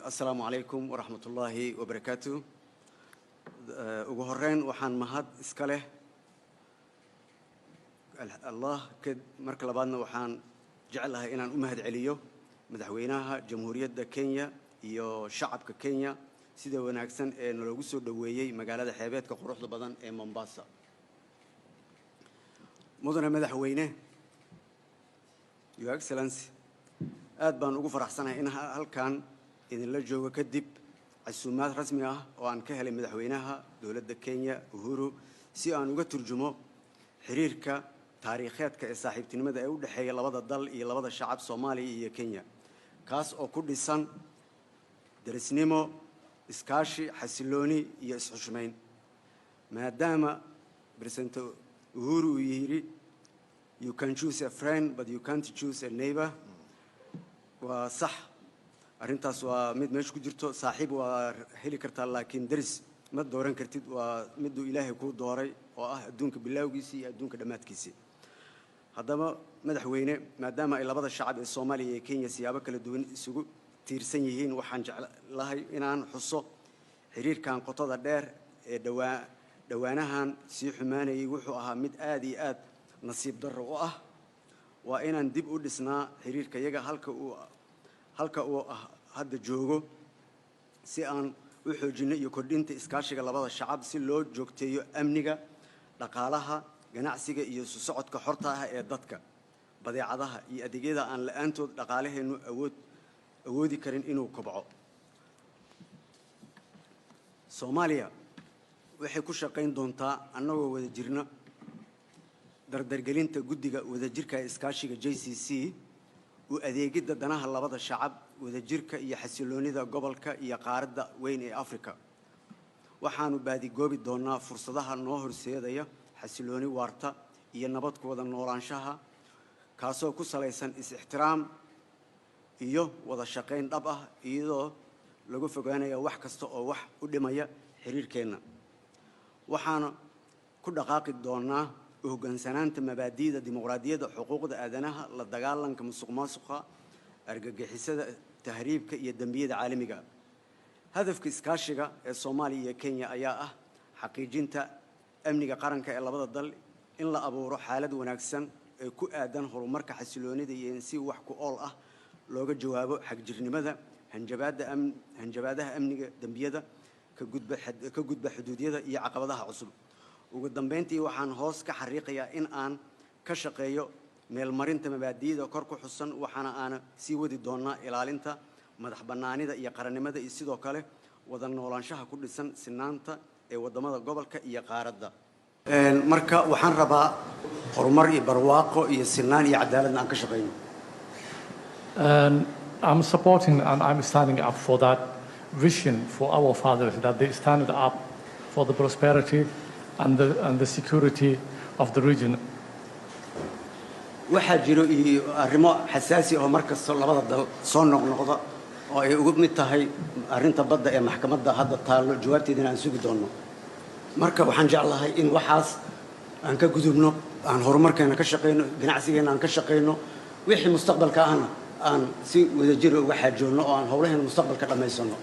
السلام عليكم ورحمة الله وبركاته. ugu horeyn waxaan mahad iska leh Allah marka labaadna waxaan jecelahay inaan u mahad celiyo madaxweynaha jamhuuriyadda Kenya iyo shacabka Kenya sida wanaagsan ee nalagu soo dhaweeyay magaalada xeebeedka quruxda badan ee Mombasa. mudane madaxweyne, Your Excellency, aad baan ugu faraxsanahay in halkan idinla joogo kadib casuumaad rasmi ah oo aan ka helay madaxweynaha dowladda Kenya Uhuru si aan uga turjumo xiriirka taariikheedka ee saaxiibtinimada ee u dhaxeeya labada dal iyo labada shacab Soomaaliya iyo Kenya, kaas oo ku dhisan darisnimo, iskaashi, xasilooni iyo isxushmeyn. maadaama President Uhuru yiri you can choose a friend but you can't choose a neighbor, waa sax. arrintaas waa mid meesha ku jirto. saaxiib waa heli kartaa laakiin daris ma dooran kartid. waa mid uu Ilaahay ku dooray oo ah adduunka bilowgiisa iyo adduunka dhamaadkiisa. haddaba madaxweyne, maadaama ay labada shacab ee Soomaaliya iyo Kenya siyaabo kala duwan isugu tiirsan yihiin, waxaan jeclahay inaan xuso xiriirkan qotada dheer ee dhawaanahan sii xumaanayay wuxuu ahaa mid aad iyo aad nasiib darro u ah. waa inaan dib u dhisnaa xiriirka iyaga halka uu hadda joogo si aan u xoojino iyo kordhinta iskaashiga labada shacab si loo joogteeyo amniga, dhaqaalaha, ganacsiga iyo socodka xorta ah ee dadka, badeecadaha iyo adeegyada aan la'aantood dhaqaalaheenu awoodi karin inuu kobco. Soomaaliya waxay ku shaqayn doontaa annagoo wada jirna dardargelinta guddiga wadajirka iskaashiga JCC u adeegidda danaha labada shacab, wadajirka iyo xasiloonida gobolka iyo qaaradda weyn ee Afrika. waxaanu baadigoobi doonaa fursadaha noo horseedaya xasilooni waarta iyo nabad ku wada noolaanshaha kaasoo ku salaysan is-ixtiraam iyo wada shaqayn dhab ah iyadoo lagu fogaanayo wax kasta oo wax u dhimaya xiriirkeena. waxaana ku dhaqaaqi doonaa hoggaansanaanta mabaadi'da dimuqraadiyadda, xuquuqda aadanaha, la dagaalanka musuqmaasuqa, argagixisada, tahriibka iyo dambiyada caalamiga. hadafka iskaashiga ee Soomaaliya iyo Kenya ayaa ah xaqiijinta amniga qaranka ee labada dal, in la abuuro xaalad wanaagsan ee ku aadan horumarka xasiloonida iyo in si wax ku ool ah looga jawaabo xagjirnimada, hanjabaadaha amniga, dambiyada ka gudba xuduudyada iyo caqabadaha cusub. ugu dambeyntii waxaan hoos ka xariiqayaa in aan ka shaqeeyo meelmarinta mabaadi'da kor ku xusan, waxaana aan sii wadi doonaa ilaalinta madax bannaanida iyo qarannimada iyo sidoo kale wada noolaanshaha ku dhisan sinaanta ee wadamada gobolka iyo qaaradda. marka waxaan rabaa horumar iyo barwaaqo iyo sinaan iyo cadaalad aan ka shaqeyno. I'm supporting and I'm standing up for that vision for our fathers, that they stand up for the prosperity and the security of the region. waxaa jiro iyo arrimo xasaasi ah markasta labada dal soo noqnoqda oo ay ugu mid tahay arrinta badda ee maxkamadda hadda taalo jawaabteedina aan sugi doono. marka waxaan jeclahay in waxaas aan ka gudubno, aan horumarkeena ka shaqeyno, ganacsigeena aan ka shaqeyno, wixii mustaqbalka ahna aan si wadajir uga xaajoonno oo aan howlaheena mustaqbalka dhammaysano.